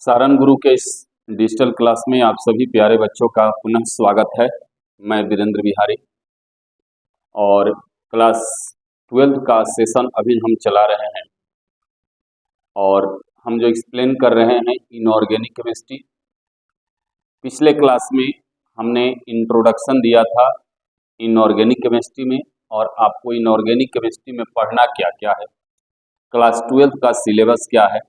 सारण गुरु के इस digital class में आप सभी प्यारे बच्चों का पुनः स्वागत है। मैं वीरेंद्र बिहारी और क्लास 12 का सेशन अभी हम चला रहे हैं और हम जो एक्सप्लेन कर रहे हैं इनऑर्गेनिक केमिस्ट्री। पिछले क्लास में हमने इंट्रोडक्शन दिया था इनऑर्गेनिक केमिस्ट्री में और आपको इनऑर्गेनिक केमिस्ट्री में पढ़ना क्या क्या है, क्लास 12 का सिलेबस क्या है,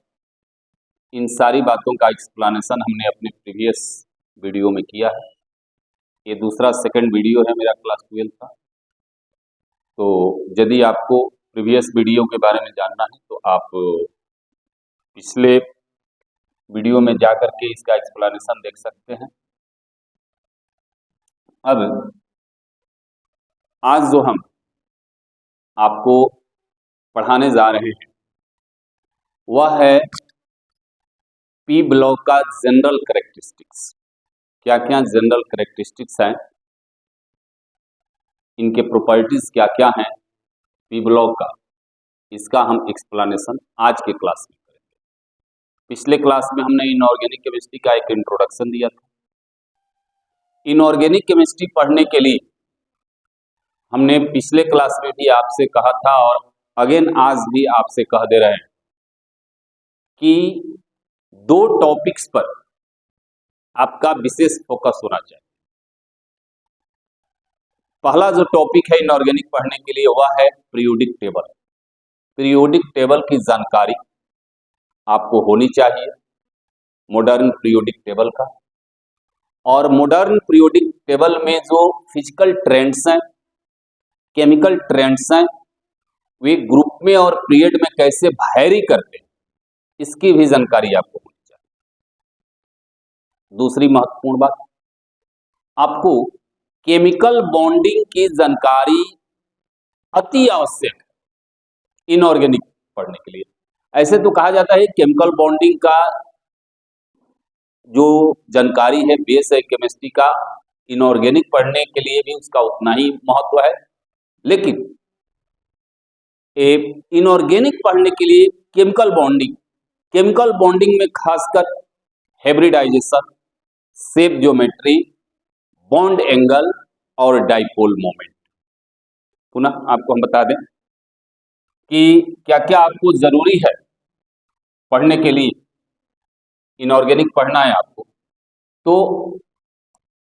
इन सारी बातों का एक्सप्लेनेशन हमने अपने प्रीवियस वीडियो में किया है। ये दूसरा सेकंड वीडियो है मेरा क्लास 12 का। तो यदि आपको प्रीवियस वीडियो के बारे में जानना है तो आप पिछले वीडियो में जाकर के इसका एक्सप्लेनेशन देख सकते हैं। अब आज जो हम आपको पढ़ाने जा रहे हैं वह है पी ब्लॉक का जनरल कैरेक्टरिस्टिक्स। क्या क्या जनरल कैरेक्टरिस्टिक्स हैं, इनके प्रॉपर्टीज क्या क्या हैं पी ब्लॉक का, इसका हम एक्सप्लेनेशन आज के क्लास में करेंगे। पिछले क्लास में हमने इनऑर्गेनिक केमिस्ट्री का एक इंट्रोडक्शन दिया था। इनऑर्गेनिक केमिस्ट्री पढ़ने के लिए हमने पिछले क्लास में भी आपसे कहा था और अगेन आज भी आपसे कह दे रहे हैं कि दो टॉपिक्स पर आपका विशेष फोकस होना चाहिए। पहला जो टॉपिक है इनऑर्गेनिक पढ़ने के लिए वह है पीरियोडिक टेबल। पीरियोडिक टेबल की जानकारी आपको होनी चाहिए, मॉडर्न पीरियोडिक टेबल का। और मॉडर्न पीरियोडिक टेबल में जो फिजिकल ट्रेंड्स हैं, केमिकल ट्रेंड्स हैं, वे ग्रुप में और पीरियड में कैसे वैरी करते हैं, इसकी भी जानकारी आपको होनी चाहिए। दूसरी महत्वपूर्ण बात, आपको केमिकल बॉन्डिंग की जानकारी अति आवश्यक है इनऑर्गेनिक पढ़ने के लिए। ऐसे तो कहा जाता है केमिकल बॉन्डिंग का जो जानकारी है बेस है केमिस्ट्री का, इनऑर्गेनिक पढ़ने के लिए भी उसका उतना ही महत्व है। लेकिन इनऑर्गेनिक पढ़ने के लिए केमिकल बॉन्डिंग में खासकर hybridisation, shape geometry, bond angle और डाइपोल मोमेंट। पुनः आपको हम बता दें कि क्या क्या आपको जरूरी है पढ़ने के लिए, इनऑर्गेनिक पढ़ना है आपको तो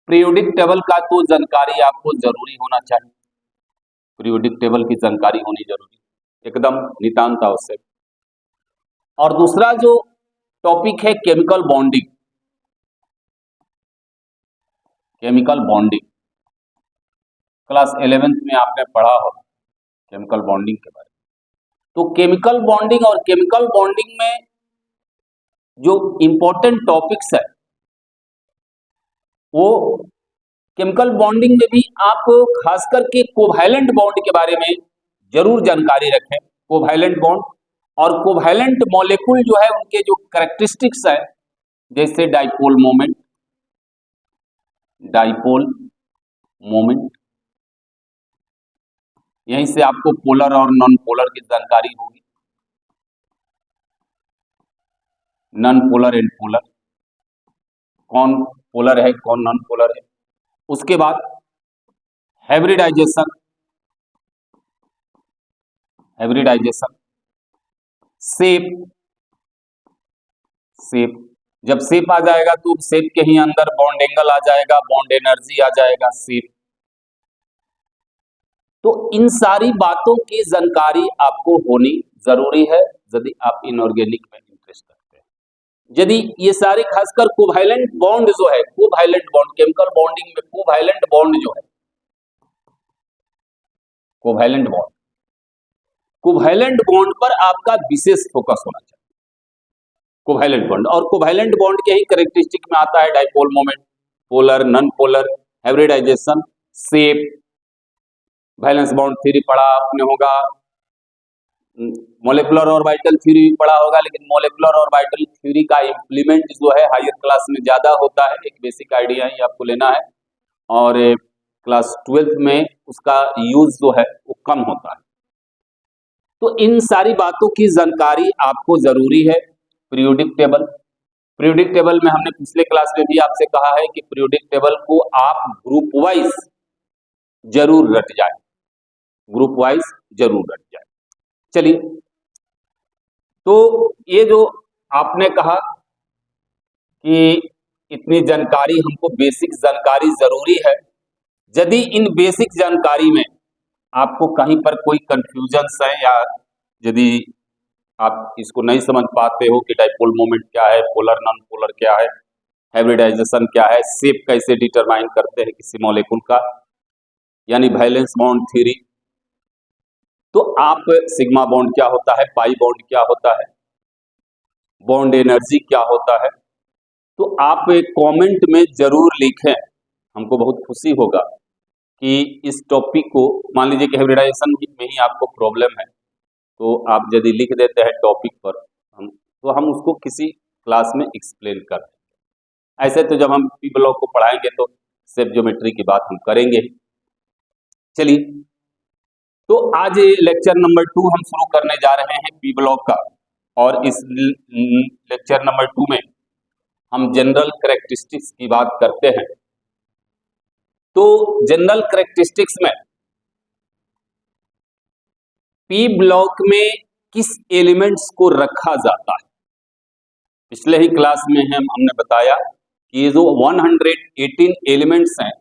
पीरियोडिक टेबल का तो जानकारी आपको जरूरी होना चाहिए। पीरियोडिक टेबल की जानकारी होनी जरूरी, एकदम नितांत आवश्यक। और दूसरा जो टॉपिक है chemical bonding. Chemical bonding class 11th में आपने पढ़ा होगा केमिकल बॉन्डिंग के बारे में। तो केमिकल बॉन्डिंग और केमिकल बॉन्डिंग में जो इंपॉर्टेंट टॉपिक्स है वो केमिकल बॉन्डिंग में भी आप खास करके कोवैलेंट बॉन्ड के बारे में जरूर जानकारी रखें। कोवैलेंट बॉन्ड और कोवैलेंट मॉलिक्यूल जो है उनके जो कैरेक्टरिस्टिक्स है, जैसे डाइपोल मोमेंट, यहीं से आपको पोलर और नॉन पोलर की जानकारी होगी। नॉन पोलर एंड पोलर, कौन पोलर है कौन नॉन पोलर है। उसके बाद हाइब्रिडाइजेशन, शेप, जब शेप आ जाएगा तो शेप के ही अंदर बॉन्ड एंगल आ जाएगा, बॉन्ड एनर्जी आ जाएगा शेप। तो इन सारी बातों की जानकारी आपको होनी जरूरी है यदि आप इनऑर्गेनिक में इंटरेस्ट रखते हैं। यदि ये सारे खासकर कोवैलेंट बॉन्ड जो है, कोवैलेंट बॉन्ड, केमिकल बॉन्डिंग में कोवैलेंट बॉन्ड जो है, कोवैलेंट बॉन्ड पर आपका विशेष फोकस होना चाहिए। कोवैलेंट बॉन्ड और कोवैलेंट बॉन्ड के ही कैरेक्टरिस्टिक में आता है dipole moment, polar, non polar, hybridisation, shape. Valence bond theory पढ़ा आपने होगा, मॉलिक्यूलर ऑर्बिटल थ्योरी भी पढ़ा होगा, लेकिन मॉलिक्यूलर ऑर्बिटल थ्योरी का इंप्लीमेंट जो है हायर क्लास में ज्यादा होता है। एक बेसिक आइडिया ही आपको लेना है और क्लास 12th में उसका यूज जो है वो कम होता है। तो इन सारी बातों की जानकारी आपको जरूरी है। पीरियोडिक टेबल, पीरियोडिक टेबल में हमने पिछले क्लास में भी आपसे कहा है कि पीरियोडिक टेबल को आप ग्रुप वाइज जरूर रट जाए, ग्रुप वाइज जरूर रट जाए। चलिए, तो ये जो आपने कहा कि इतनी जानकारी हमको, बेसिक जानकारी जरूरी है। यदि इन बेसिक जानकारी में आपको कहीं पर कोई कंफ्यूजन है या यदि आप इसको नहीं समझ पाते हो कि डाइपोल मोमेंट क्या है, पोलर नॉन पोलर क्या है, हाइब्रिडाइजेशन क्या है, शेप कैसे डिटरमाइन करते हैं किसी मॉलिक्यूल का, यानी वैलेंस बॉन्ड थ्योरी, तो आप सिग्मा बॉन्ड क्या होता है, पाई बॉन्ड क्या होता है, बॉन्ड एनर्जी क्या होता है, तो आप कमेंट में जरूर लिखें। हमको बहुत खुशी होगा कि इस टॉपिक को, मान लीजिए कि हाइब्रिडाइजेशन में ही आपको प्रॉब्लम है, तो आप यदि लिख देते हैं टॉपिक पर, तो हम उसको किसी क्लास में एक्सप्लेन कर देंगे। ऐसे तो जब हम पी ब्लॉक को पढ़ाएंगे तो शेप ज्योमेट्री की बात हम करेंगे। चलिए, तो आज लेक्चर नंबर 2 हम शुरू करने जा रहे हैं पी ब्लॉक का, और इस लेक्चर नंबर 2 में हम जनरल कैरेक्टरिस्टिक्स की बात करते हैं। तो जनरल कैरेक्टरिस्टिक्स में पी ब्लॉक में किस एलिमेंट्स को रखा जाता है, पिछले ही क्लास में हमने बताया कि ये जो 118 एलिमेंट्स हैं,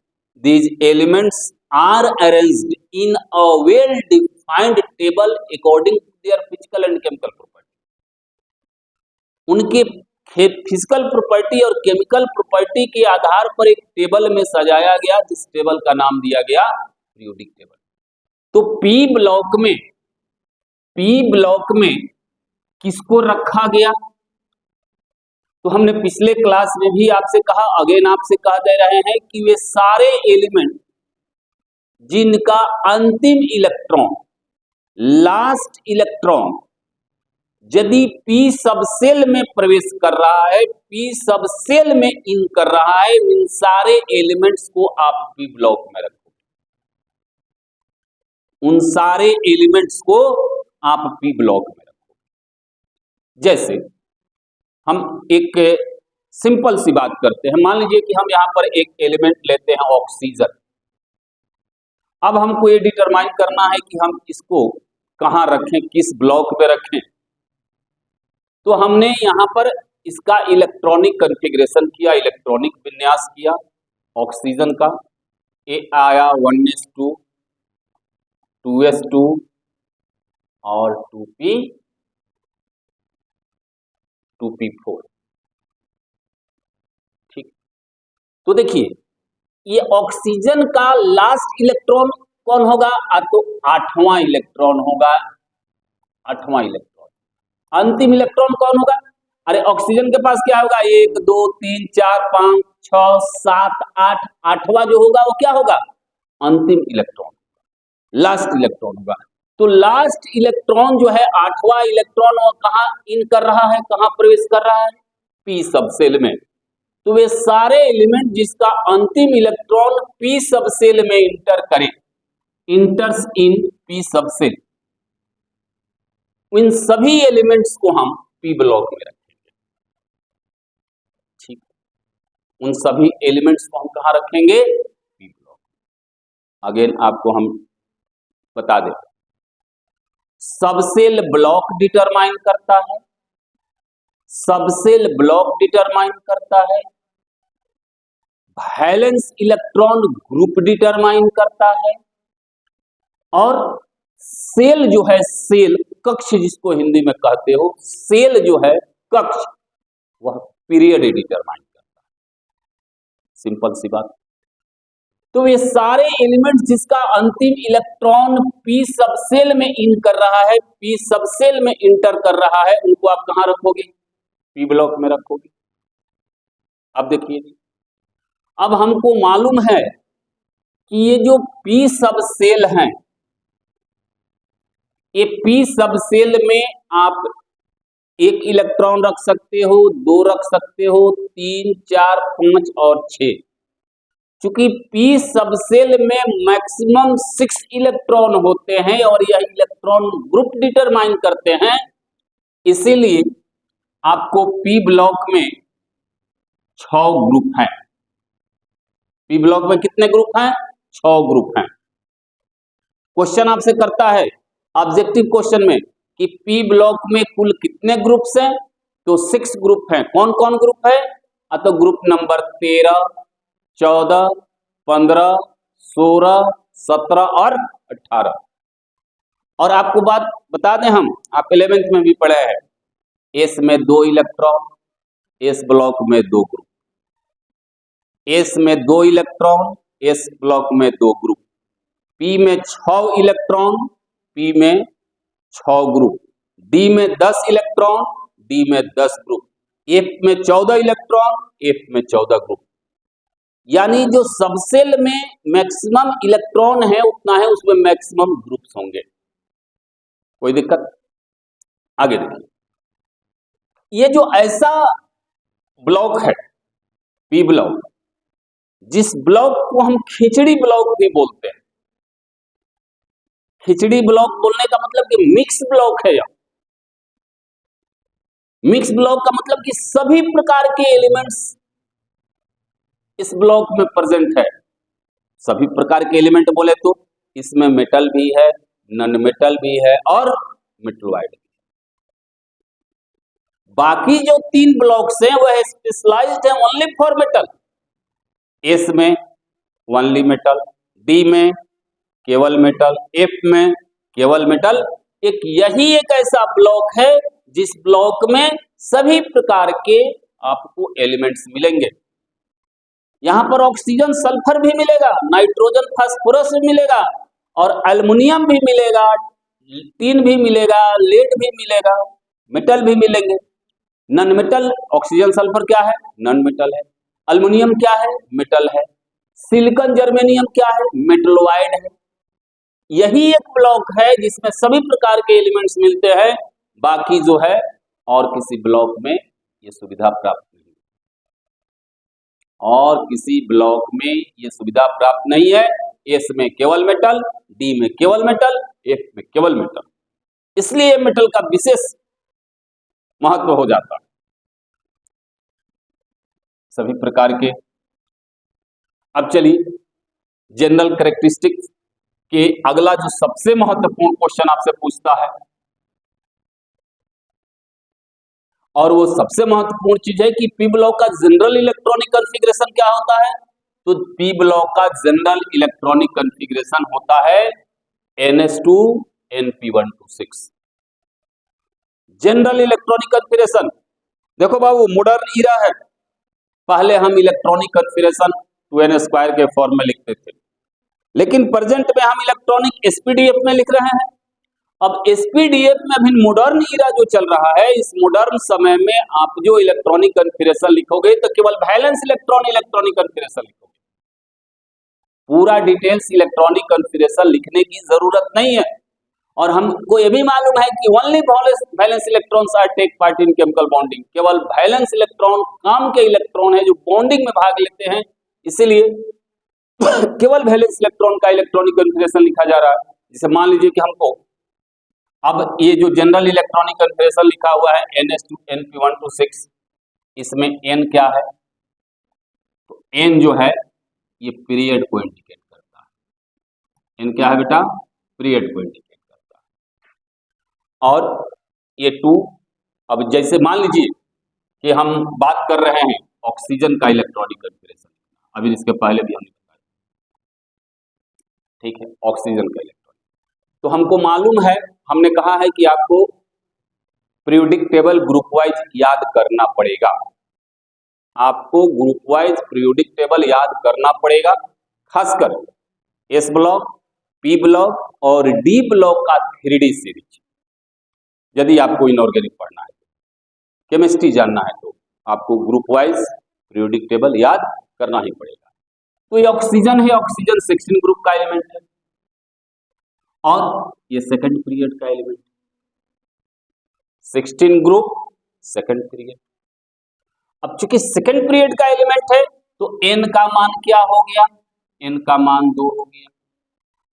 these elements are arranged in a well defined table according to their physical and chemical property. उनके फिजिकल प्रॉपर्टी और केमिकल प्रॉपर्टी के आधार पर एक टेबल में सजाया गया, जिस टेबल का नाम दिया गया पीरियोडिक टेबल। तो पी ब्लॉक में किसको रखा गया, तो हमने पिछले क्लास में भी आपसे कहा, अगेन आपसे कह दे रहे हैं कि वे सारे एलिमेंट जिनका अंतिम इलेक्ट्रॉन, लास्ट इलेक्ट्रॉन यदि पी सबसेल में प्रवेश कर रहा है, पी सबसेल में इन कर रहा है, इन सारे एलिमेंट्स को आप पी ब्लॉक में रखो। उन सारे एलिमेंट्स को आप पी ब्लॉक में रखो। जैसे हम एक सिंपल सी बात करते हैं, मान लीजिए कि हम यहां पर एक एलिमेंट लेते हैं ऑक्सीजन। अब हमको ये डिटरमाइन करना है कि हम इसको कहां रखें, किस ब्लॉक में रखें। तो हमने यहां पर इसका इलेक्ट्रॉनिक कॉन्फ़िगरेशन किया, इलेक्ट्रॉनिक विन्यास किया ऑक्सीजन का। ए आया 1s2, 2s2 और 2p4। ठीक, तो देखिए ये ऑक्सीजन का लास्ट इलेक्ट्रॉन कौन होगा, तो 8वां इलेक्ट्रॉन होगा। 8वां इलेक्ट्रॉन, अंतिम इलेक्ट्रॉन कौन होगा, अरे ऑक्सीजन के पास क्या होगा, 1 2 3 4 5 6 7 8, 8वां जो होगा वो क्या होगा, अंतिम इलेक्ट्रॉन, लास्ट इलेक्ट्रॉन होगा। तो लास्ट इलेक्ट्रॉन जो है, 8वां इलेक्ट्रॉन, वो कहां इन कर रहा है, कहां प्रवेश कर रहा है, पी सबसेल में। तो वे सारे एलिमेंट जिसका अंतिम इलेक्ट्रॉन पी सबसेल में इंटर करे, इंटर्स इन पी सबसेल, इन सभी एलिमेंट्स को हम पी ब्लॉक में रखेंगे। ठीक, उन सभी एलिमेंट्स को हम कहां रखेंगे, पी ब्लॉक। अगेन आपको हम बता दें, सबसेल ब्लॉक डिटरमाइन करता है, सबसेल ब्लॉक डिटरमाइन करता है, वैलेंस इलेक्ट्रॉन ग्रुप डिटरमाइन करता है, और सेल जो है, सेल कक्ष जिसको हिंदी में कहते हो, सेल जो है कक्ष, वह पीरियड डिटरमाइन करता है। सिंपल सी बात। तो ये सारे एलिमेंट्स जिसका अंतिम इलेक्ट्रॉन पी सबसेल में इन कर रहा है, पी सबसेल में इंटर कर रहा है, उनको आप कहां रखोगे, पी ब्लॉक में रखोगे। अब देखिए, अब हमको मालूम है कि ये जो पी सबसेल हैं, ये पी सबसेल में आप 1 इलेक्ट्रॉन रख सकते हो, 2 रख सकते हो, 3 4 5 और 6। चूंकि पी सबसेल में मैक्सिमम 6 इलेक्ट्रॉन होते हैं और यह इलेक्ट्रॉन ग्रुप डिटरमाइन करते हैं, इसीलिए आपको पी ब्लॉक में 6 ग्रुप हैं। पी ब्लॉक में कितने ग्रुप हैं? 6 ग्रुप हैं। क्वेश्चन आपसे करता है ऑब्जेक्टिव क्वेश्चन में कि पी ब्लॉक में कुल कितने ग्रुप्स हैं, तो 6 ग्रुप हैं। कौन कौन ग्रुप है? तो ग्रुप नंबर 13, 14, 15, 16, 17 और 18। और आपको बात बता दें, हम आप 11th में भी पढ़े हैं, एस में 2 इलेक्ट्रॉन, एस ब्लॉक में 2 ग्रुप, एस में 2 इलेक्ट्रॉन, एस ब्लॉक में 2 ग्रुप, पी में 6 इलेक्ट्रॉन, पी में 6 ग्रुप, डी में 10 इलेक्ट्रॉन, डी में 10 ग्रुप, एफ में 14 इलेक्ट्रॉन, एफ में 14 ग्रुप। यानी जो सब सेल में मैक्सिमम इलेक्ट्रॉन है उतना है, उसमें मैक्सिमम ग्रुप्स होंगे। कोई दिक्कत? आगे देखिए, ये जो ऐसा ब्लॉक है पी ब्लॉक, जिस ब्लॉक को हम खिचड़ी ब्लॉक भी बोलते हैं। खिचड़ी ब्लॉक बोलने का मतलब कि मिक्स ब्लॉक है। मिक्स ब्लॉक का मतलब कि सभी प्रकार के एलिमेंट्स इस ब्लॉक में प्रेजेंट है। सभी प्रकार के एलिमेंट बोले तो इसमें मेटल भी है, नॉन मेटल भी है और मेटलॉइड। बाकी जो 3 ब्लॉक्स हैं वह स्पेशलाइज्ड है ओनली फॉर मेटल। एस में ओनली मेटल, डी में केवल मेटल, एफ में केवल मेटल। यही एक ऐसा ब्लॉक है जिस ब्लॉक में सभी प्रकार के आपको एलिमेंट्स मिलेंगे। यहां पर ऑक्सीजन सल्फर भी मिलेगा, नाइट्रोजन फास्फोरस भी मिलेगा और एल्युमिनियम भी मिलेगा, टीन भी मिलेगा, लेड भी मिलेगा, मेटल भी मिलेंगे। नॉन मेटल, ऑक्सीजन सल्फर क्या है? नॉन मेटल है। एल्युमिनियम क्या है? मेटल है। सिलिकॉन जर्मेनियम क्या है? मेटलॉइड है। यही एक ब्लॉक है जिसमें सभी प्रकार के एलिमेंट्स मिलते हैं। बाकी जो है और किसी ब्लॉक में ये सुविधा प्राप्त नहीं, और किसी ब्लॉक में ये सुविधा प्राप्त नहीं है। एस में केवल मेटल, डी में केवल मेटल, एफ में केवल मेटल। इसलिए मेटल का विशेष महत्व हो जाता है सभी प्रकार के। अब चलिए जनरल कैरेक्टरिस्टिक्स के अगला जो सबसे महत्वपूर्ण क्वेश्चन आपसे पूछता है, और वो सबसे महत्वपूर्ण चीज है कि पी ब्लॉक का जनरल इलेक्ट्रॉनिक कॉन्फ़िगरेशन क्या होता है। तो पी ब्लॉक का जनरल इलेक्ट्रॉनिक कॉन्फ़िगरेशन होता है NH2 Np126। General electronic configuration देखो बाबू, मॉडर्न ईरा है। पहले हम इलेक्ट्रॉनिक कॉन्फ़िगरेशन 2n² के फॉर्म में लिखते थे, लेकिन प्रेजेंट में हम इलेक्ट्रॉनिक SPDF में लिख रहे हैं। अब SPDF में अभी मॉडर्न ईरा जो चल रहा है, इस मॉडर्न समय में आप जो इलेक्ट्रॉनिक कॉन्फ़िगरेशन लिखोगे तो केवल वैलेंस इलेक्ट्रॉनिक कॉन्फ़िगरेशन लिखोगे। पूरा डिटेल्स इलेक्ट्रॉनिक कॉन्फ़िगरेशन लिखने की जरूरत नहीं है। और हमको ये भी मालूम है कि only valence electrons are take part in chemical bonding. केवल वैलेंस इलेक्ट्रॉन काम के इलेक्ट्रॉन है जो बॉन्डिंग में भाग लेते हैं, इसीलिए केवल वैलेंस इलेक्ट्रॉन का इलेक्ट्रॉनिक कॉन्फ़िगरेशन लिखा जा रहा है। जैसे मान लीजिए कि हमको अब ये जो जनरल इलेक्ट्रॉनिक कॉन्फ़िगरेशन लिखा हुआ है NH2 Np126, इसमें N क्या है? तो N जो है ये पीरियड को इंडिकेट करता है। N क्या है बेटा? पीरियड को इंडिकेट करता है। और ये 2, अब जैसे मान लीजिए कि हम बात कर रहे हैं ऑक्सीजन का इलेक्ट्रॉनिक कॉन्फ़िगरेशन, अभी इसके पहले भी हमने बताया, ठीक है, ऑक्सीजन का इलेक्ट्रॉनिक। तो हमको मालूम है, हमने कहा है कि आपको पीरियोडिक टेबल ग्रुप वाइज याद करना पड़ेगा। आपको ग्रुप वाइज पीरियोडिक टेबल याद करना पड़ेगा, खासकर एस ब्लॉक, पी ब्लॉक और डी ब्लॉक का 3D सीरीज। यदि आपको इनऑर्गेनिक पढ़ना है, केमिस्ट्री जानना है, तो आपको ग्रुप वाइज पीरियोडिक टेबल याद करना ही पड़ेगा। तो ये ऑक्सीजन है, ऑक्सीजन 16 ग्रुप का एलिमेंट है और ये सेकंड पीरियड का एलिमेंट, 16 ग्रुप सेकंड पीरियड। अब चूंकि सेकंड पीरियड का एलिमेंट है तो n का मान क्या हो गया? n का मान 2 हो गया।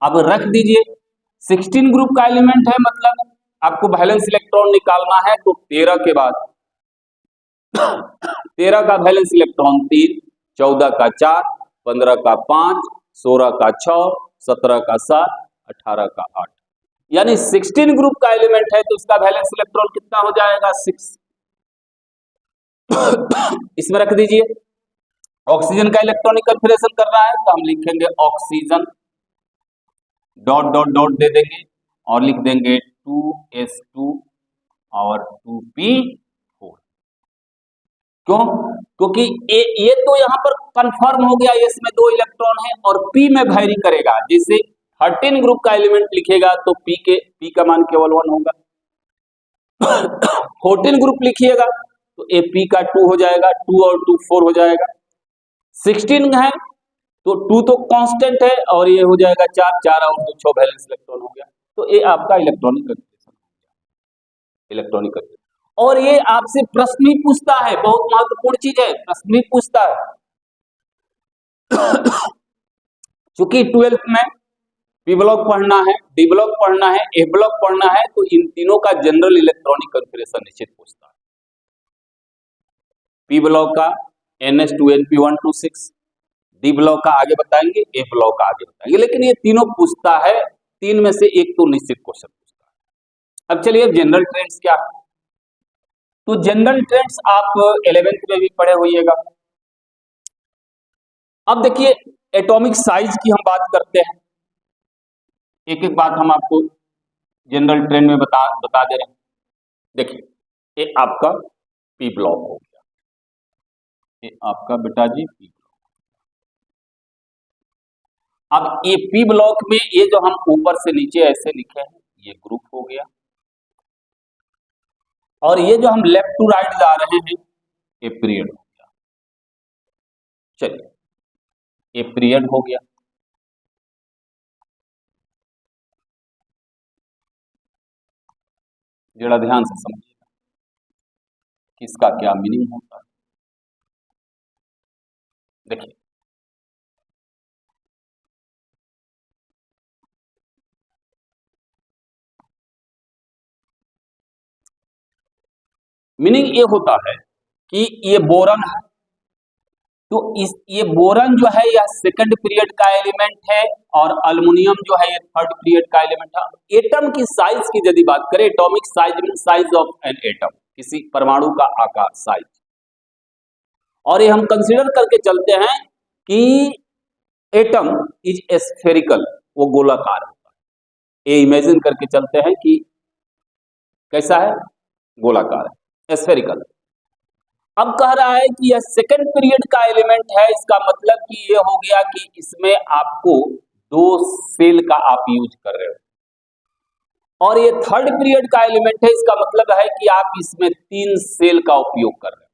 अब रख दीजिए, 16 ग्रुप का एलिमेंट है, मतलब आपको वैलेंस इलेक्ट्रॉन निकालना है, तो 13 के बाद 13 का वैलेंस इलेक्ट्रॉन 3, 14 का 4, 15 का 5, 16 का 6, 17 का 7, 18 का 8, यानी 16 ग्रुप का एलिमेंट है तो इसका वैलेंस इलेक्ट्रॉन कितना हो जाएगा 6। इसमें रख दीजिए। ऑक्सीजन का इलेक्ट्रॉनिक कन्फिगरेशन कर रहा है तो हम लिखेंगे ऑक्सीजन डॉट डॉट डॉट दे देंगे और लिख देंगे 2s2 और 2p4। क्यों? क्योंकि ये तो यहां पर कंफर्म हो गया, एस में 2 इलेक्ट्रॉन है और p में वैरी करेगा। जैसे 13 ग्रुप का एलिमेंट लिखेगा तो p का मान केवल 1 होगा। 14 ग्रुप लिखिएगा तो ए p का 2 हो जाएगा, 2 और 2 4 हो जाएगा। 16 है तो 2 तो कांस्टेंट है और ये हो जाएगा 4, 4 और 2 6 वैलेंस इलेक्ट्रॉन हो गया। तो ये आपका इलेक्ट्रॉनिक कन्फिगरेशन, इलेक्ट्रॉनिक कन्फिगरेशन। और ये आपसे प्रश्न भी पूछता है, बहुत महत्वपूर्ण चीज है, प्रश्न भी पूछता है। चूंकि 12th में पी ब्लॉक पढ़ना है, डी ब्लॉक पढ़ना है, ए ब्लॉक पढ़ना है तो इन तीनों का जनरल इलेक्ट्रॉनिक कन्फिगरेशन निश्चित पूछता है। पी ब्लॉक का NH2NP126, डी ब्लॉक का आगे बताएंगे, ए ब्लॉक का आगे बताएंगे, लेकिन ये तीनों पूछता है, 3 में से एक तो निश्चित क्वेश्चन पूछता है। अब चलिए जनरल ट्रेंड्स क्या है, तो जनरल ट्रेंड्स आप 11th में भी पढ़े होइएगा। अब देखिए एटॉमिक साइज की हम बात करते हैं, एक एक बात हम आपको जनरल ट्रेंड में बता दे रहे हैं। देखिए ये आपका पी ब्लॉक हो गया, ये आपका बेटा जी पी ब्लॉक। अब ये पी ब्लॉक में ये जो हम ऊपर से नीचे ऐसे लिखे हैं ये ग्रुप हो गया, और ये जो हम लेफ्ट टू राइट जा रहे हैं ये पीरियड हो गया। चलिए ये पीरियड हो गया। जरा ध्यान से समझिएगा कि इसका क्या मीनिंग होता है। देखिए मीनिंग ये होता है कि ये बोरन है, तो ये बोरन जो है यह सेकंड पीरियड का एलिमेंट है और अल्युमिनियम जो है ये थर्ड पीरियड का एलिमेंट है। एटम की साइज की यदि बात करें, atomic size mean size of an atom, किसी परमाणु का आकार, साइज, और ये हम कंसीडर करके चलते हैं कि एटम इज स्फेरिकल, वो गोलाकार होता है। ये इमेजिन करके चलते हैं कि कैसा है, गोलाकार है, स्फेरिकल। अब कह रहा है कि यह सेकंड पीरियड का एलिमेंट है, इसका मतलब कि ये हो गया कि इसमें आपको 2 सेल का आप यूज कर रहे हो, और ये थर्ड पीरियड का एलिमेंट है, इसका मतलब है कि आप इसमें 3 सेल का उपयोग कर रहे हो।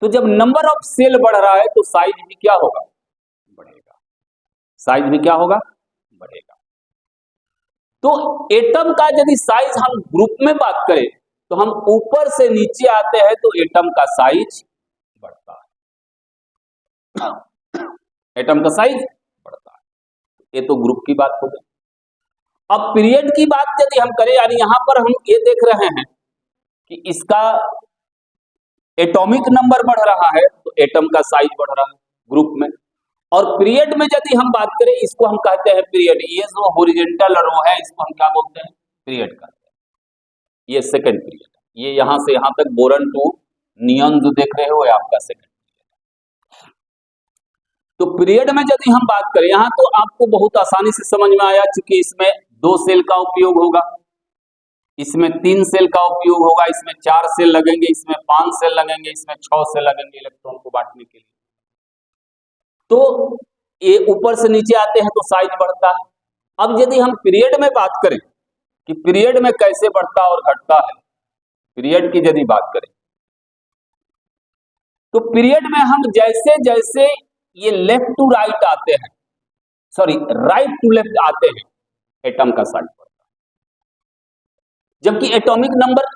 तो जब नंबर ऑफ सेल बढ़ रहा है तो साइज भी क्या होगा, बढ़ेगा। साइज भी क्या होगा, बढ़ेगा। तो एटम का यदि साइज हम ग्रुप में बात करें तो हम ऊपर से नीचे आते हैं तो एटम का साइज बढ़ता है, एटम का साइज बढ़ता है। ये तो ग्रुप की बात हो गई। अब पीरियड की बात यदि हम करें, यानी यहां पर हम ये देख रहे हैं कि इसका एटॉमिक नंबर बढ़ रहा है तो एटम का साइज बढ़ रहा है ग्रुप में। और पीरियड में यदि हम बात करें, इसको हम कहते हैं पीरियड, ये जो हॉरिजॉन्टल रो है इसको हम क्या बोलते हैं, पीरियड कहते हैं। ये सेकंड पीरियड, ये यहां से यहां तक बोरन टू नियॉन जो देख रहे हो ये आपका सेकंड पीरियड। तो पीरियड में यदि हम बात करें, यहां तो आपको बहुत आसानी से समझ में आया, क्योंकि इसमें 2 सेल का उपयोग होगा, इसमें 3 सेल का उपयोग होगा, इसमें 4 सेल लगेंगे, इसमें 5 सेल लगेंगे, इसमें 6 सेल लगेंगे इलेक्ट्रॉन को बांटने के लिए। तो ये ऊपर से नीचे आते हैं तो साइज बढ़ता है। अब यदि हम पीरियड में बात करें कि पीरियड में कैसे बढ़ता और घटता है, पीरियड की यदि बात करें तो पीरियड में हम जैसे जैसे ये लेफ्ट टू राइट आते हैं, सॉरी राइट टू लेफ्ट आते हैं, एटम का साइज बढ़ता है। जबकि atomic number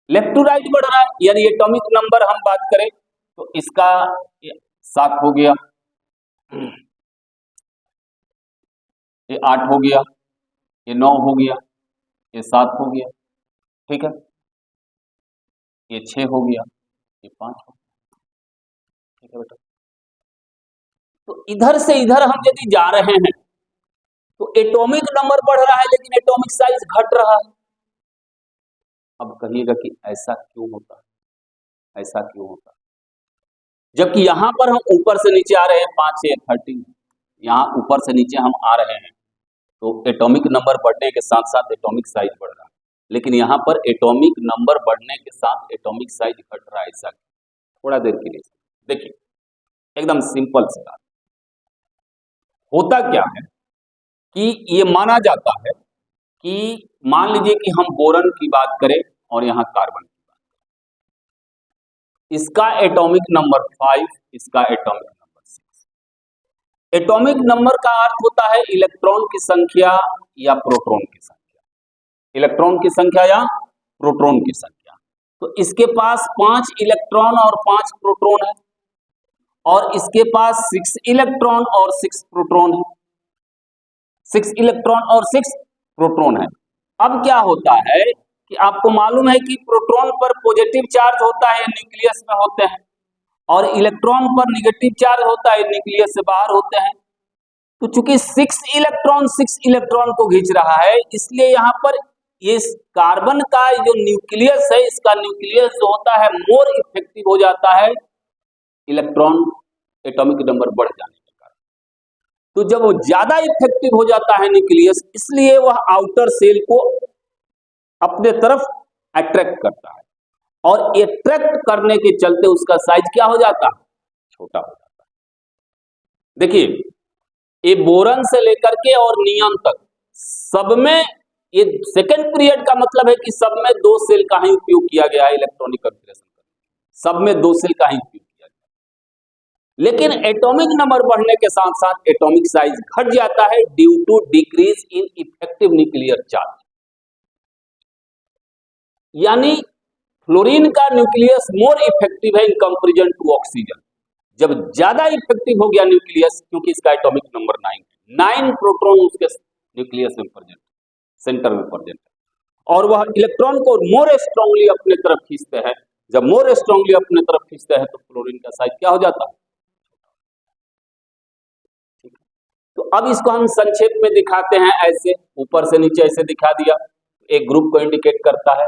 left to right बढ़ रहा है, यानी एटॉमिक नंबर हम बात करें तो इसका 7 हो गया, ये 8 हो गया, ये 9 हो गया, ये 7 हो गया, ठीक है, ये 6 हो गया, ये 5 हो गया। है बेटा। तो इधर से इधर हम यदि जा रहे हैं तो एटॉमिक नंबर बढ़ रहा है लेकिन एटॉमिक साइज घट रहा है। अब कहिएगा कि ऐसा क्यों होता है, ऐसा क्यों होता है? जबकि यहां पर हम ऊपर से नीचे आ रहे हैं 5 6 13, यहाँ ऊपर से नीचे हम आ रहे हैं तो एटॉमिक नंबर बढ़ने के साथ साथ एटॉमिक साइज बढ़ रहा है, लेकिन यहाँ पर एटॉमिक नंबर बढ़ने के साथ एटॉमिक साइज घट रहा है। ऐसा थोड़ा देर के लिए देखिए, एकदम सिंपल सी बात। होता क्या है कि ये माना जाता है कि मान लीजिए कि हम बोरन की बात करें और यहाँ कार्बन की बात करें, इसका एटॉमिक नंबर 5, इसका एटॉमिक नंबर 6। एटॉमिक नंबर का अर्थ होता है इलेक्ट्रॉन की संख्या या प्रोटॉन की संख्या, इलेक्ट्रॉन की संख्या या प्रोटॉन की संख्या। तो इसके पास 5 इलेक्ट्रॉन और 5 प्रोटॉन है और इसके पास 6 इलेक्ट्रॉन और 6 प्रोटॉन है, 6 इलेक्ट्रॉन और 6 प्रोटॉन है। अब क्या होता है कि आपको मालूम है कि प्रोटॉन पर पॉजिटिव चार्ज होता है, न्यूक्लियस में होते हैं, और इलेक्ट्रॉन पर नेगेटिव चार्ज होता है, न्यूक्लियस से बाहर होते हैं। तो चूंकि 6 इलेक्ट्रॉन को खींच रहा है, इसलिए यहाँ पर इस कार्बन का जो न्यूक्लियस है, इसका न्यूक्लियस जो होता है मोर इफेक्टिव हो जाता है इलेक्ट्रॉन एटॉमिक नंबर बढ़ जाने के कारण। तो जब वो ज्यादा इफेक्टिव हो जाता है न्यूक्लियस, इसलिए वह आउटर सेल को अपने तरफ अट्रैक्ट करता है और अट्रैक्ट करने के चलते उसका साइज क्या हो जाता है, छोटा हो जाता है। देखिए, ये बोरन से लेकर के और नियॉन तक सब में, ये सेकेंड पीरियड का मतलब है कि सब में 2 सेल का ही उपयोग किया गया है इलेक्ट्रॉनिक कॉन्फ़िगरेशन का, सब में 2 सेल का ही उपयोग किया गया। लेकिन एटॉमिक नंबर बढ़ने के साथ साथ एटॉमिक साइज घट जाता है due to decrease in effective nuclear charge. यानी फ्लोरीन का न्यूक्लियस मोर इफेक्टिव है इन कंपैरिजन टू ऑक्सीजन। जब ज्यादा इफेक्टिव हो गया न्यूक्लियस, क्योंकि इसका एटॉमिक नंबर 9 है, 9 प्रोटॉन उसके न्यूक्लियस में प्रेजेंट, सेंटर में प्रेजेंट है, और वह इलेक्ट्रॉन को मोर स्ट्रांगली अपने तरफ खींचते हैं। जब मोर स्ट्रांगली अपने तरफ खींचते हैं तो फ्लोरीन का साइज क्या हो जाता है। तो अब इसको हम संक्षेप में दिखाते हैं, ऐसे ऊपर से नीचे ऐसे दिखा दिया, एक ग्रुप को इंडिकेट करता है,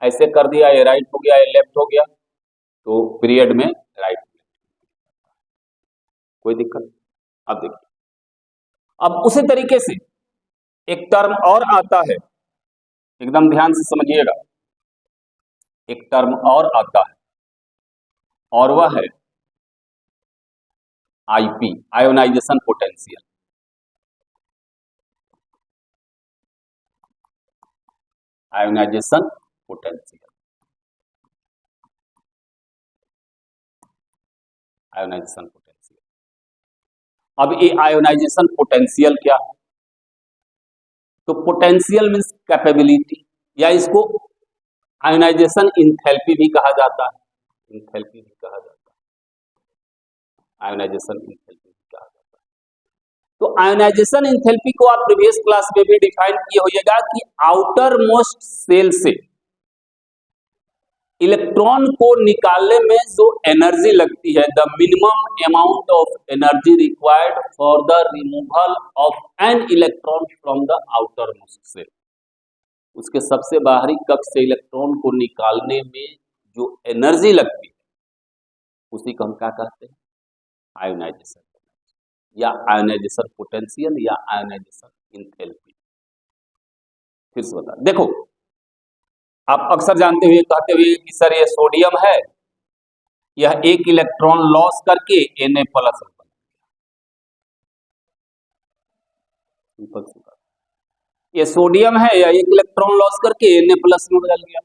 ऐसे कर दिया, ये राइट हो गया, ये लेफ्ट हो गया, तो पीरियड में राइट, कोई दिक्कत। अब देखिए, अब उसी तरीके से एक टर्म और आता है, एकदम ध्यान से समझिएगा, एक टर्म और आता है और वह है IP, ionization potential. Ionization potential, ionization potential. अब ये आयोनाइजेशन पोटेंशियल क्या है? तो पोटेंशियल मींस कैपेबिलिटी, या इसको आयोनाइजेशन इंथैल्पी भी कहा जाता है, इंथैल्पी भी कहा जाता है, आयोनाइजेशन इंथैल्पी भी कहा जाता है। तो आयोनाइजेशन इंथैल्पी को आप प्रीवियस क्लास में भी डिफाइन किए होइएगा कि आउटर मोस्ट सेल से इलेक्ट्रॉन को निकालने में जो एनर्जी लगती है, the minimum amount of energy required for the removal of an electron from the outer most shell, उसके सबसे बाहरी कक्ष से इलेक्ट्रॉन को निकालने में जो एनर्जी लगती है उसी को हम क्या कहते हैं, आयोनाइजेशन, या आयोनाइजेशन पोटेंशियल, या आयोनाइजेशन इंथैल्पी। फिर से बता, देखो आप अक्सर जानते हुए कहते हुए कि सर ये सोडियम है, यह एक इलेक्ट्रॉन लॉस करके Na प्लस, ये सोडियम है, यह एक इलेक्ट्रॉन लॉस करके Na प्लस में बदल गया।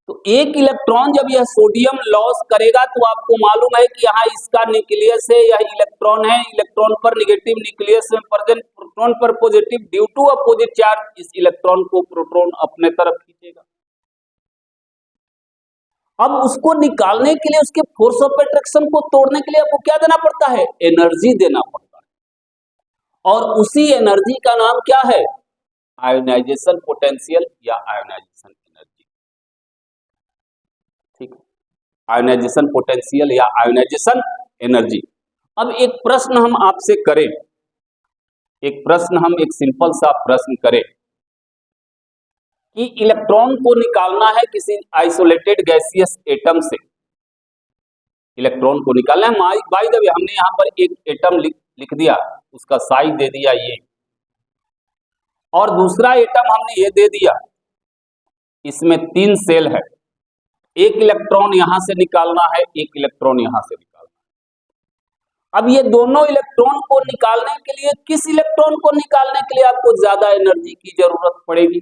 तो एक इलेक्ट्रॉन जब यह सोडियम लॉस करेगा तो आपको मालूम है कि यहाँ इसका न्यूक्लियस है, यह इलेक्ट्रॉन है, इलेक्ट्रॉन पर नेगेटिव, न्यूक्लियस में प्रेजेंट, प्रोटॉन पर positive, due to opposite charge इस इलेक्ट्रॉन को प्रोटॉन अपने तरफ खींचेगा। अब उसको निकालने के लिए, उसके फोर्स ऑफ अट्रैक्शन को तोड़ने के लिए आपको क्या देना पड़ता है, एनर्जी देना पड़ता है, और उसी एनर्जी का नाम क्या है, आयोनाइजेशन पोटेंशियल या आयोनाइजेशन एनर्जी। ठीक है, आयोनाइजेशन पोटेंशियल या आयोनाइजेशन एनर्जी। अब एक प्रश्न हम आपसे करें, एक सिंपल सा प्रश्न करें कि इलेक्ट्रॉन को निकालना है किसी आइसोलेटेड गैसियस एटम से, इलेक्ट्रॉन को निकालना है। बाय द वे हमने यहाँ पर एक एटम लिख दिया, उसका साइज दे दिया ये, और दूसरा एटम हमने ये दे दिया, इसमें 3 सेल है, एक इलेक्ट्रॉन यहां से निकालना है, एक इलेक्ट्रॉन यहां से निकालना है। अब ये दोनों इलेक्ट्रॉन को निकालने के लिए, किस इलेक्ट्रॉन को निकालने के लिए आपको ज्यादा एनर्जी की जरूरत पड़ेगी?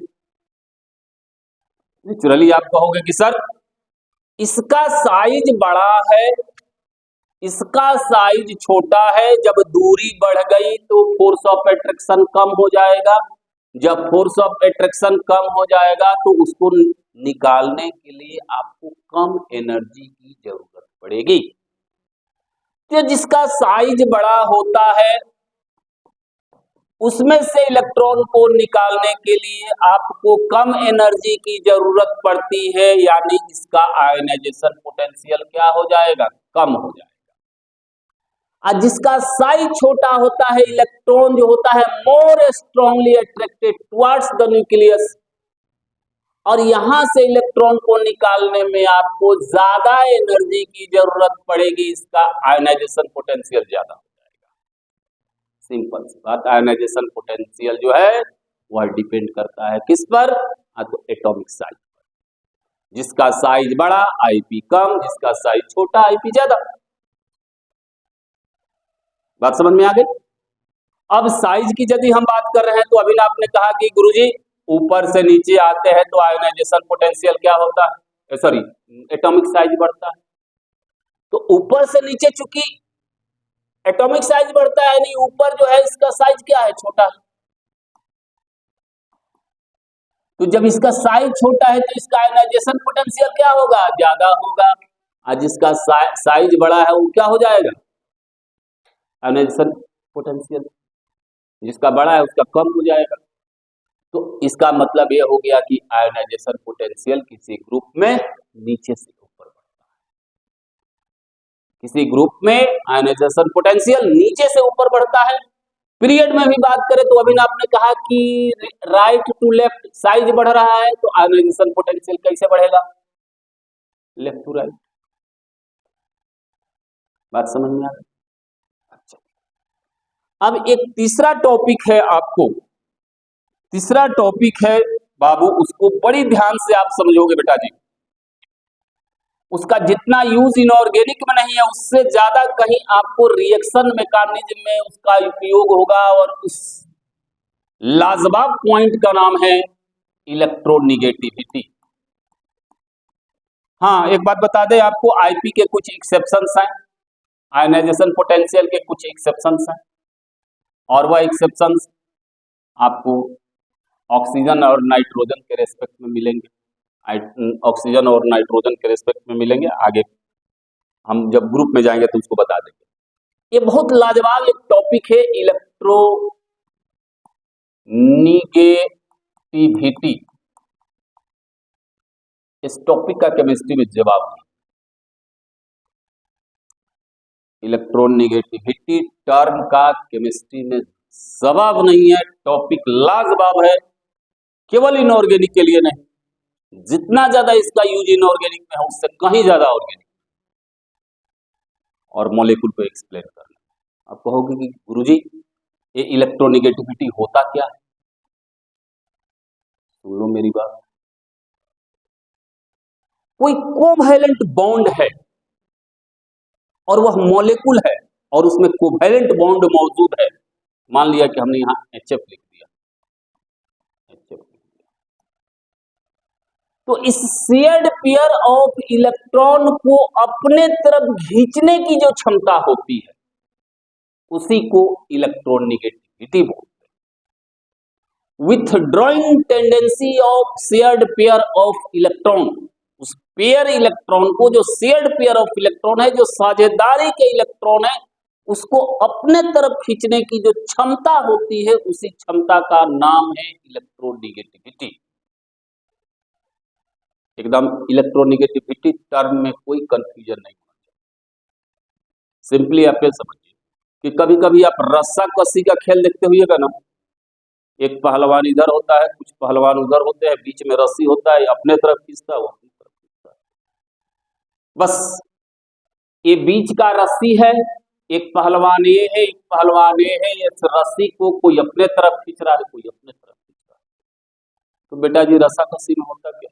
नेचुरली आप कहोगे कि सर इसका साइज बड़ा है, इसका साइज छोटा है, जब दूरी बढ़ गई तो फोर्स ऑफ अट्रैक्शन कम हो जाएगा, जब फोर्स ऑफ अट्रैक्शन कम हो जाएगा तो उसको निकालने के लिए आपको कम एनर्जी की जरूरत पड़ेगी। तो जिसका साइज बड़ा होता है उसमें से इलेक्ट्रॉन को निकालने के लिए आपको कम एनर्जी की जरूरत पड़ती है, यानी इसका आयनाइजेशन पोटेंशियल क्या हो जाएगा? कम हो जाएगा। और जिसका साइज छोटा होता है, इलेक्ट्रॉन जो होता है more strongly attracted towards the nucleus, और यहां से इलेक्ट्रॉन को निकालने में आपको ज्यादा एनर्जी की जरूरत पड़ेगी, इसका आयनाइजेशन पोटेंशियल ज्यादा हो जाएगा। सिंपल सी बात, आयनाइजेशन पोटेंशियल जो है वह डिपेंड करता है किस पर? तो एटॉमिक साइज पर। जिसका साइज बड़ा आईपी कम, जिसका साइज छोटा आईपी ज्यादा। बात समझ में आ गई? अब साइज की यदि हम बात कर रहे हैं तो अभी आपने कहा कि गुरुजी ऊपर से नीचे आते हैं तो आयनाइजेशन पोटेंशियल क्या होता है, सॉरी एटॉमिक साइज बढ़ता है। तो ऊपर से नीचे चूंकि एटॉमिक साइज बढ़ता है, नहीं ऊपर जो है इसका साइज क्या है? छोटा है। तो जब इसका साइज छोटा है तो इसका आयनाइजेशन पोटेंशियल क्या होगा? ज्यादा होगा। और जिसका साइज बड़ा है वो क्या हो जाएगा? आयनाइजेशन पोटेंशियल जिसका बड़ा है उसका कम हो जाएगा। तो इसका मतलब यह हो गया कि आयनाइजेशन पोटेंशियल किसी ग्रुप में नीचे से ऊपर बढ़ता है, किसी ग्रुप में आयनाइजेशन पोटेंशियल नीचे से ऊपर बढ़ता है। पीरियड में भी बात करें तो अभी आपने कहा कि राइट टू लेफ्ट साइज बढ़ रहा है, तो आयनाइजेशन पोटेंशियल कैसे बढ़ेगा? Left to right. बात समझ में आ गई? अच्छा, अब एक तीसरा टॉपिक है, आपको तीसरा टॉपिक है बाबू, उसको बड़ी ध्यान से आप समझोगे बेटा जी। उसका जितना यूज इनऑर्गेनिक में नहीं है, उससे ज्यादा कहीं आपको रिएक्शन मैकेनिज्म में उसका उपयोग होगा, और उस लाजवाब पॉइंट का नाम है इलेक्ट्रोनिगेटिविटी। हाँ, एक बात बता दें आपको, आईपी के कुछ एक्सेप्शंस हैं, आयनाइजेशन पोटेंशियल के कुछ एक्सेप्शंस हैं, और वह एक्सेप्शंस आपको ऑक्सीजन और नाइट्रोजन के रेस्पेक्ट में मिलेंगे। ऑक्सीजन और नाइट्रोजन के रेस्पेक्ट में मिलेंगे, आगे हम जब ग्रुप में जाएंगे तो उसको बता देंगे। ये बहुत लाजवाब एक टॉपिक है, इलेक्ट्रोनिगेटिविटी। इस टॉपिक का केमिस्ट्री में जवाब नहीं। इलेक्ट्रोनिगेटिविटी टर्म का केमिस्ट्री में जवाब नहीं है। टॉपिक लाजवाब है, केवल इनऑर्गेनिक के लिए नहीं, जितना ज्यादा इसका यूज इनऑर्गेनिक में है उससे कहीं ज्यादा ऑर्गेनिक और मॉलिक्यूल को एक्सप्लेन करना। आप कहोगे कि गुरुजी ये इलेक्ट्रोनिगेटिविटी होता क्या है? सुन लो मेरी बात। कोई कोवैलेंट बॉन्ड है और वह मॉलिक्यूल है और उसमें कोवैलेंट बॉन्ड मौजूद है। मान लिया कि हमने यहां HF लिख दिया, तो इस शेयर्ड पेयर ऑफ इलेक्ट्रॉन को अपने तरफ खींचने की जो क्षमता होती है उसी को इलेक्ट्रोनिगेटिविटी बोलते हैं। Withdrawing tendency of shared pair of electron, उस पेयर इलेक्ट्रॉन को, जो शेयर्ड पेयर ऑफ इलेक्ट्रॉन है, जो साझेदारी के इलेक्ट्रॉन है, उसको अपने तरफ खींचने की जो क्षमता होती है उसी क्षमता का नाम है इलेक्ट्रोनिगेटिविटी। एकदम इलेक्ट्रोनिगेटिविटी टर्म में कोई कंफ्यूजन नहीं होना चाहिए। सिंपली आप ये समझिए कि कभी कभी आप रस्सा कस्सी का खेल देखते हुएगा ना, एक पहलवान इधर होता है, कुछ पहलवान उधर होते हैं, बीच में रस्सी होता है, अपने तरफ खींचता है, वो अपनी तरफ खींचता है। बस ये बीच का रस्सी है, एक पहलवान ये है, एक पहलवान ये है, इस रस्सी को कोई अपने तरफ खींच रहा है, कोई अपने तरफ खींच रहा है। तो बेटा जी रस्सा कस्सी में होता क्या,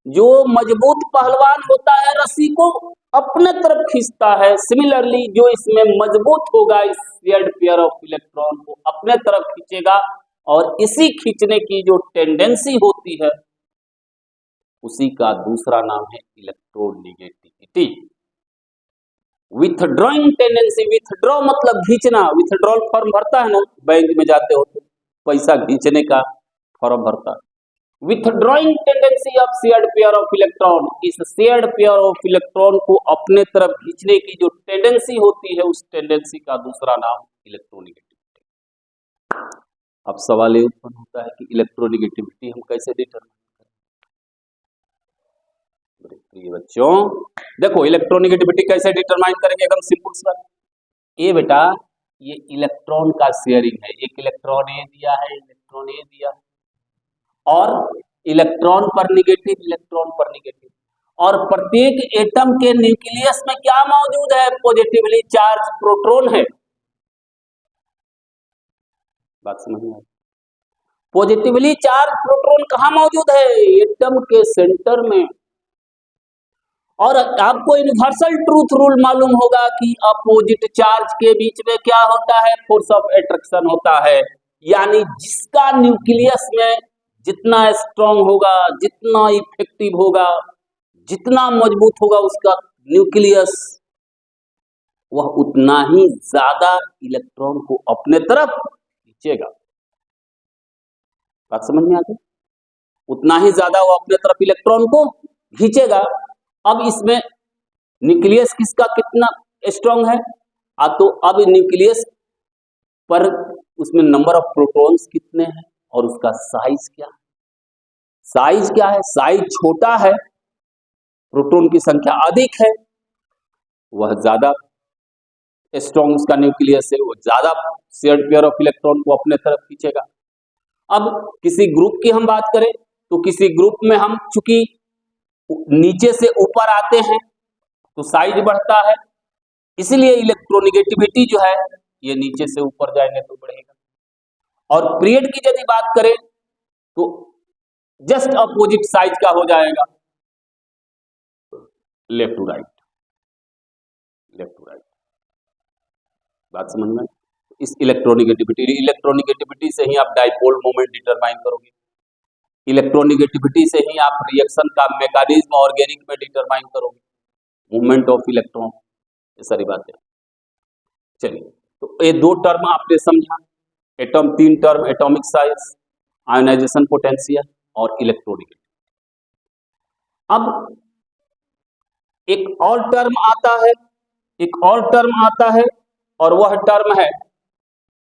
जो मजबूत पहलवान होता है रस्सी को अपने तरफ खींचता है। सिमिलरली जो इसमें मजबूत होगा इस शेयर्ड पेयर ऑफ इलेक्ट्रॉन को अपने तरफ खींचेगा, और इसी खींचने की जो टेंडेंसी होती है उसी का दूसरा नाम है इलेक्ट्रोनेगेटिविटी। विथड्रॉइंग टेंडेंसी, विथड्रॉ मतलब खींचना, विथड्रॉल फॉर्म भरता है ना, बैंक में जाते हो तो पैसा खींचने का फॉर्म भरता है। Withdrawing tendency of shared pair of electron, इस शेयर्ड पेयर ऑफ इलेक्ट्रॉन को अपने तरफ खींचने की जो टेंडेंसी होती है उस टेंडेंसी का दूसरा नाम इलेक्ट्रोनेगेटिविटी। अब सवाल ये उत्पन्न होता है कि इलेक्ट्रोनेगेटिविटी हम कैसे डिटरमाइन करें। प्रिय बच्चों देखो, इलेक्ट्रोनेगेटिविटी कैसे डिटरमाइन करेंगे, एकदम सिंपल सा। ये बेटा ये इलेक्ट्रॉन का शेयरिंग है, एक इलेक्ट्रॉन ए दिया है, इलेक्ट्रॉन ए दिया है, और इलेक्ट्रॉन पर निगेटिव, इलेक्ट्रॉन पर निगेटिव, और प्रत्येक एटम के न्यूक्लियस में क्या मौजूद है, पॉजिटिवली चार्ज प्रोटॉन है। बात समझ में आई? पॉजिटिवली चार्ज प्रोटॉन कहां मौजूद है, एटम के सेंटर में। और आपको यूनिवर्सल ट्रूथ रूल मालूम होगा कि अपोजिट चार्ज के बीच में क्या होता है, फोर्स ऑफ अट्रैक्शन होता है। यानी जिसका न्यूक्लियस में जितना स्ट्रांग होगा, जितना इफेक्टिव होगा, जितना मजबूत होगा उसका न्यूक्लियस, वह उतना ही ज्यादा इलेक्ट्रॉन को अपने तरफ खींचेगा। बात समझ में आ गई? उतना ही ज्यादा वो अपने तरफ इलेक्ट्रॉन को खींचेगा। अब इसमें न्यूक्लियस किसका कितना स्ट्रांग है, तो अब न्यूक्लियस पर उसमें नंबर ऑफ प्रोटॉन्स कितने हैं और उसका साइज क्या है। साइज क्या है, साइज छोटा है, प्रोटॉन की संख्या अधिक है, वह ज्यादा स्ट्रांग उसका न्यूक्लियस है, वो ज्यादा शेयर्ड पेयर ऑफ इलेक्ट्रॉन को अपने तरफ खींचेगा। अब किसी ग्रुप की हम बात करें तो किसी ग्रुप में हम चूंकि नीचे से ऊपर आते हैं तो साइज बढ़ता है, इसलिए इलेक्ट्रोनेगेटिविटी जो है ये नीचे से ऊपर जाएंगे तो बढ़ेगा। और पीरियड की यदि बात करें तो जस्ट अपोजिट साइज का हो जाएगा, left to right, left to right. बात समझ में? इस इलेक्ट्रोनेगेटिविटी से ही आप डाइपोल मोमेंट डिटरमाइन करोगे, इलेक्ट्रोनेगेटिविटी से ही आप रिएक्शन का मैकेनिज्म ऑर्गेनिक में डिटरमाइन करोगे, मूवमेंट ऑफ इलेक्ट्रॉन, ये सारी बातें। चलिए, तो ये दो टर्म आपने समझा, एटम, तीन term, atomic size, ionization potential और इलेक्ट्रोनेगेटिविटी। अब एक और टर्म आता है, एक और टर्म आता है, और वह टर्म है,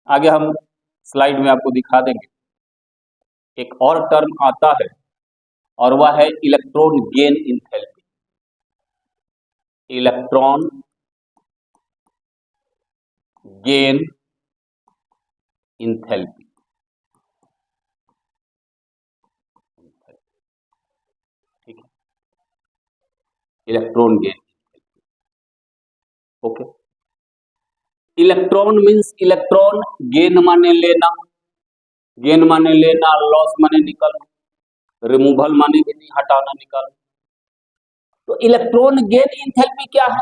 आगे हम स्लाइड में आपको दिखा देंगे। एक और टर्म आता है और वह है electron gain enthalpy. Electron gain enthalpy, ठीक है, electron gain, okay. Electron means electron gain माने लेना, गेन माने लेना, लॉस माने निकलना, रिमूवल माने भी नहीं हटाना, निकालना। तो इलेक्ट्रॉन गेन इंथैल्पी क्या है?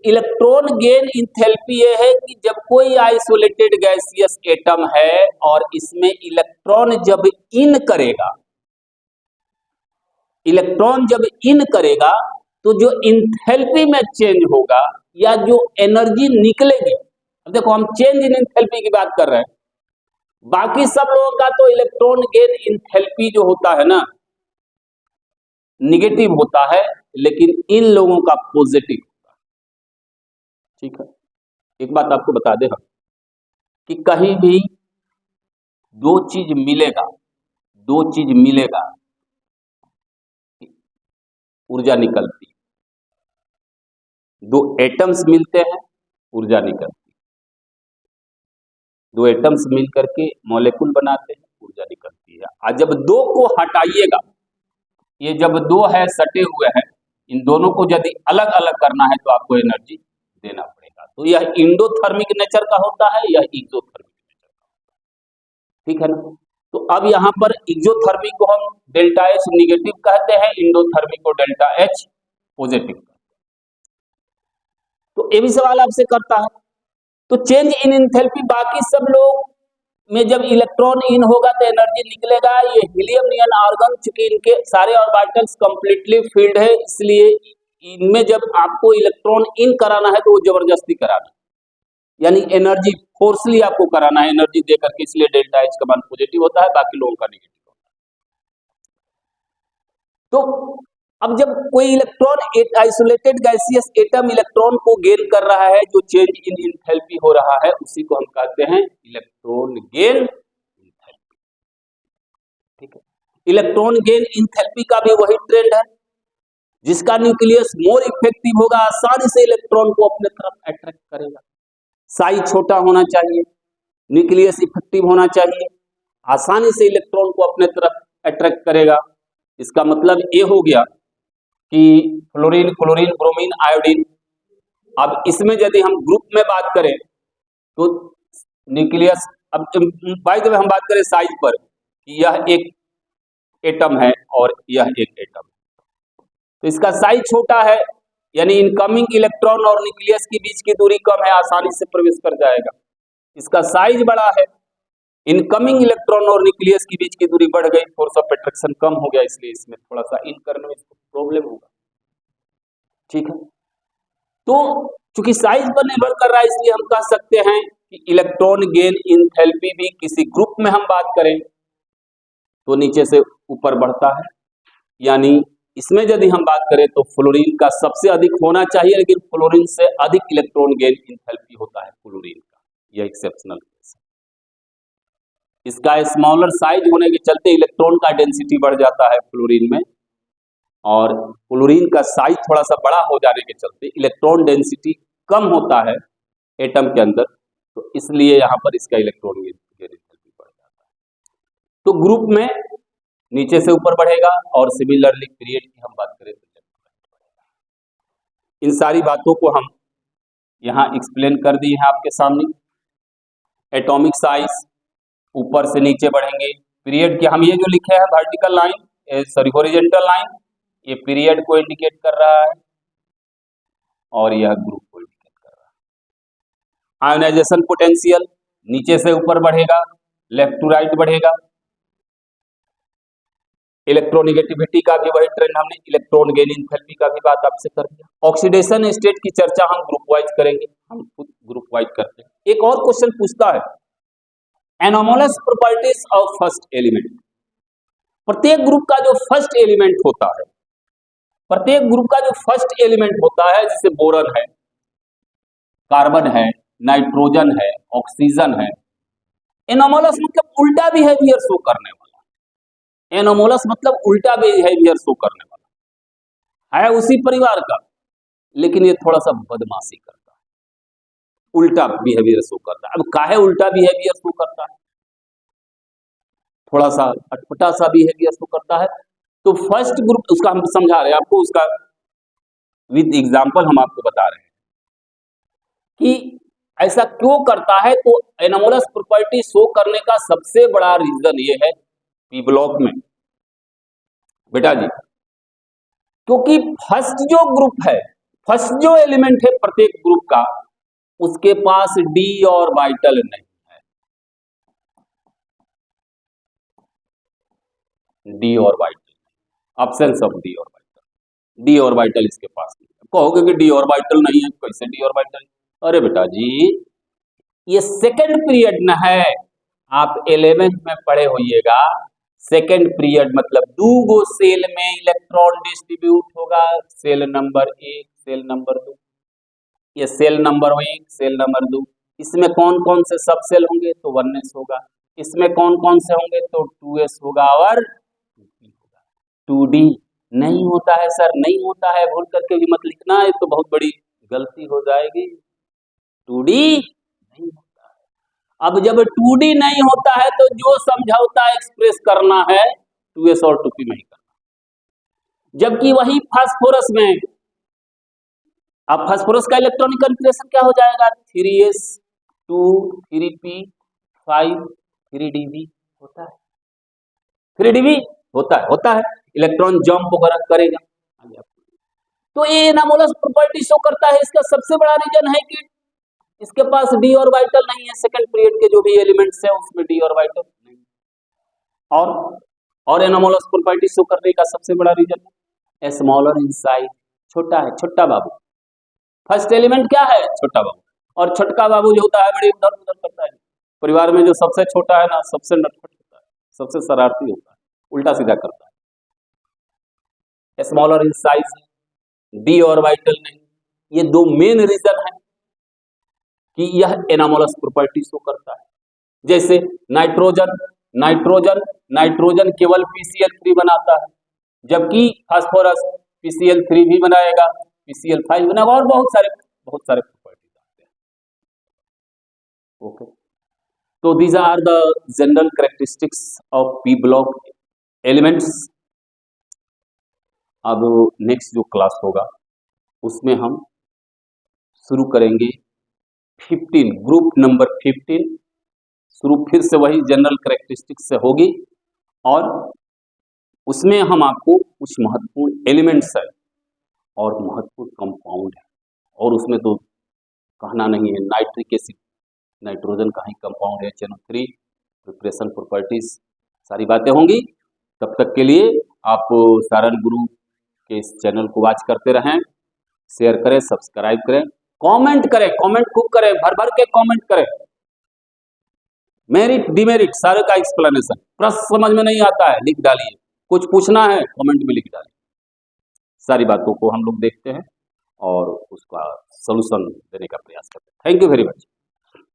इलेक्ट्रॉन गेन इंथैल्पी यह है कि जब कोई आइसोलेटेड गैसियस एटम है और इसमें इलेक्ट्रॉन जब इन करेगा, इलेक्ट्रॉन जब इन करेगा तो जो इंथैल्पी में चेंज होगा या जो एनर्जी निकलेगी, अब देखो हम चेंज इन इंथैल्पी की बात कर रहे हैं, बाकी सब लोगों का तो इलेक्ट्रॉन गेन इंथैल्पी जो होता है ना निगेटिव होता है, लेकिन इन लोगों का पॉजिटिव होता है, ठीक है। एक बात आपको बता दे हम कि कहीं भी दो चीज मिलेगा, दो चीज मिलेगा, ऊर्जा निकलती, दो एटम्स मिलते हैं ऊर्जा निकलती है। दो एटम्स मिल करके मॉलिक्यूल बनाते हैं, ऊर्जा निकलती है। और जब दो को हटाइएगा, ये जब दो है सटे हुए हैं, इन दोनों को यदि अलग अलग करना है तो आपको एनर्जी देना पड़ेगा। तो यह इंडोथर्मिक नेचर का होता है, यह एक्सोथर्मिक नेचर का होता है। ठीक है ना। तो अब यहाँ पर एक्सोथर्मिक को हम डेल्टा एच निगेटिव कहते हैं, इंडोथर्मिक को डेल्टा एच पॉजिटिव। तो ये भी सवाल आपसे करता है। तो चेंज इन एंथैल्पी बाकी सब लोग में जब इलेक्ट्रॉन इन होगा तो एनर्जी निकलेगा। ये हीलियम नियन आर्गन, चूंकि इनके सारे ऑर्बिटल्स कंप्लीटली फील्ड है, इसलिए इनमें जब आपको इलेक्ट्रॉन इन कराना है तो वो जबरदस्ती कराना, यानी एनर्जी फोर्सली आपको कराना है, एनर्जी दे करके, इसलिए डेल्टा एच का मान पॉजिटिव होता है, बाकी लोगों का नेगेटिव होता है। तो अब जब कोई इलेक्ट्रॉन एक आइसोलेटेड गैसियस एटम इलेक्ट्रॉन को गेन कर रहा है, जो चेंज इन एंथैल्पी हो रहा है, उसी को हम कहते हैं इलेक्ट्रॉन गेन एंथैल्पी। ठीक है। इलेक्ट्रॉन गेन एंथैल्पी का भी वही ट्रेंड है, जिसका न्यूक्लियस मोर इफेक्टिव होगा, आसानी से इलेक्ट्रॉन को अपने तरफ अट्रैक्ट करेगा। साइज छोटा होना चाहिए, न्यूक्लियस इफेक्टिव होना चाहिए, आसानी से इलेक्ट्रॉन को अपने तरफ अट्रैक्ट करेगा। इसका मतलब ये हो गया कि फ्लोरीन, क्लोरीन, ब्रोमीन, आयोडीन। अब इसमें यदि हम ग्रुप में बात करें तो न्यूक्लियस, अब बाय द वे हम बात करें साइज पर, कि यह एक एटम है और यह एक एटम है, तो इसका साइज छोटा है, यानी इनकमिंग इलेक्ट्रॉन और न्यूक्लियस के बीच की दूरी कम है, आसानी से प्रवेश कर जाएगा। इसका साइज बड़ा है, इनकमिंग इलेक्ट्रॉन और न्यूक्लियस के बीच की दूरी बढ़ गई, फोर्स ऑफ अट्रैक्शन कम हो गया, इसलिए इसमें थोड़ा सा इन करने में प्रॉब्लम होगा। ठीक है। तो चूंकि साइज पर निर्भर कर रहा है, इसलिए हम कह सकते हैं कि इलेक्ट्रॉन गेन एंथैल्पी भी किसी ग्रुप में हम बात करें तो नीचे से ऊपर बढ़ता है, यानी इसमें यदि हम बात करें तो फ्लोरीन का सबसे अधिक होना चाहिए, लेकिन फ्लोरीन से अधिक इलेक्ट्रॉन गेन एंथैल्पी होता है फ्लोरीन का, यह एक्सेप्शनल केस है। इसका स्मॉलर साइज होने के चलते इलेक्ट्रॉन का डेंसिटी बढ़ जाता है फ्लोरीन में, और फ्लोरीन का साइज थोड़ा सा बड़ा हो जाने के चलते इलेक्ट्रॉन डेंसिटी कम होता है एटम के अंदर, तो इसलिए यहां पर इसका इलेक्ट्रॉन गेन एंथैल्पी बढ़ जाता है। तो ग्रुप में नीचे से ऊपर बढ़ेगा, और सिमिलरली पीरियड की हम बात करें तो इन सारी बातों को हम यहाँ एक्सप्लेन कर दी है आपके सामने। एटॉमिक साइज ऊपर से नीचे बढ़ेंगे, पीरियड की हम ये जो लिखे हैं vertical line, sorry horizontal line, ये पीरियड को इंडिकेट कर रहा है और यह ग्रुप को इंडिकेट कर रहा है। आयोनाइजेशन पोटेंशियल नीचे से ऊपर बढ़ेगा, लेफ्ट टू राइट बढ़ेगा। इलेक्ट्रोनिगेटिविटी का भी वही ट्रेंड, हमने इलेक्ट्रॉन गेन एंथैल्पी का भी बात आपसे कर दिया। ऑक्सीडेशन स्टेट की चर्चा हम ग्रुप वाइज करेंगे, हम खुद ग्रुप वाइज करते हैं। एक और क्वेश्चन पूछता है, anomalous properties of first element. प्रत्येक ग्रुप का जो फर्स्ट एलिमेंट होता है, प्रत्येक ग्रुप का जो फर्स्ट एलिमेंट होता है, जैसे बोरन है, कार्बन है, नाइट्रोजन है, ऑक्सीजन है, एनोमलस मतलब उल्टा बिहेवियर शो करने वाला। एनोमलस मतलब उल्टा बिहेवियर शो करने वाला है, उसी परिवार का, लेकिन ये थोड़ा सा बदमाशी करता है, उल्टा बिहेवियर शो करता है। अब काहे उल्टा बिहेवियर शो करता है? थोड़ा सा अटपटा सा बिहेवियर शो करता है। तो फर्स्ट ग्रुप, उसका हम समझा रहे हैं आपको, उसका विद एग्जांपल हम आपको बता रहे हैं कि ऐसा क्यों करता है। तो एनोमलस प्रॉपर्टी शो करने का सबसे बड़ा रीजन ये है पी ब्लॉक में बेटा जी, क्योंकि फर्स्ट जो ग्रुप है, फर्स्ट जो एलिमेंट है प्रत्येक ग्रुप का, उसके पास डी ऑर्बिटल नहीं है। D orbital, absence of D orbital, D orbital इसके पास नहीं है। कहोगे कि डी ऑर्बिटल नहीं है, कैसे डी ऑर्बिटल? अरे बेटा जी, ये सेकंड पीरियड न है, आप 11th में पढ़े होइएगा। सेकंड पीरियड मतलब 2 सेल में इलेक्ट्रॉन डिस्ट्रीब्यूट होगा, सेल नंबर 1, सेल नंबर 2। ये सेल नंबर 1, सेल नंबर 2, इसमें कौन कौन से सब सेल होंगे? तो 1s होगा। इसमें कौन कौन से होंगे? तो 2s होगा और 2d नहीं होता है। सर नहीं होता है, भूल करके भी मत लिखना, है तो बहुत बड़ी गलती हो जाएगी। 2D नहीं होता है। अब जब 2D नहीं होता है तो जो समझौता एक्सप्रेस करना है 2s और 2p में ही करना, जबकि वही फास्फोरस में, अब फास्फोरस का इलेक्ट्रॉनिक कॉन्फ़िगरेशन क्या हो जाएगा, 3s 2 3p 5 3db होता है, 3db होता है इलेक्ट्रॉन जंप वगैरह करेगा। तो ये एनामोलस प्रॉपर्टी शो करता है। इसका सबसे बड़ा रीजन है कि इसके पास डी ऑर्बिटल नहीं है, सेकंड पीरियड के जो भी एलिमेंट्स है उसमें डी ऑर्बिटल नहीं। और एनामोलस प्रॉपर्टी शो करने का सबसे बड़ा रीजन है स्मॉलर इन साइज, छोटा है, छोटा बाबू। फर्स्ट एलिमेंट क्या है, छोटा बाबू, और छोटका बाबू जो होता है बड़ी उधर उधर करता है। परिवार में जो सबसे छोटा है ना, सबसे नटखट होता है, सबसे शरारती होता है, उल्टा सीधा करता है। Smaller in size, D orbital नहीं, ये दो मेन रीजन है कि यह एनामोलस प्रॉपर्टी शो करता है। जैसे नाइट्रोजन केवल PCl3 बनाता है, जबकि फास्फोरस PCl3 भी बनाएगा, PCl5 बनाएगा, और बहुत सारे प्रॉपर्टीज आते हैं। ओके, तो these are the general characteristics of p block elements. अब नेक्स्ट जो क्लास होगा उसमें हम शुरू करेंगे 15, ग्रुप नंबर 15, शुरू फिर से वही जनरल कैरेक्टरिस्टिक्स से होगी, और उसमें हम आपको कुछ महत्वपूर्ण एलिमेंट्स है और महत्वपूर्ण कंपाउंड है, और उसमें तो कहना नहीं है, नाइट्रिक एसिड, नाइट्रोजन का ही कंपाउंड है, NO3, प्रिपरेशन प्रॉपर्टीज, सारी बातें होंगी। तब तक के लिए आप सारण गुरु के इस चैनल को वॉच करते रहें, शेयर करें, सब्सक्राइब करें, कमेंट करें, कमेंट खूब करें, भर भर के कमेंट करें, मेरिट डिमेरिट सारे का एक्सप्लेनेशन। प्रश्न समझ में नहीं आता है लिख डालिए, कुछ पूछना है कमेंट में लिख डालिए, सारी बातों को हम लोग देखते हैं और उसका सॉल्यूशन देने का प्रयास करते हैं। Thank you very much.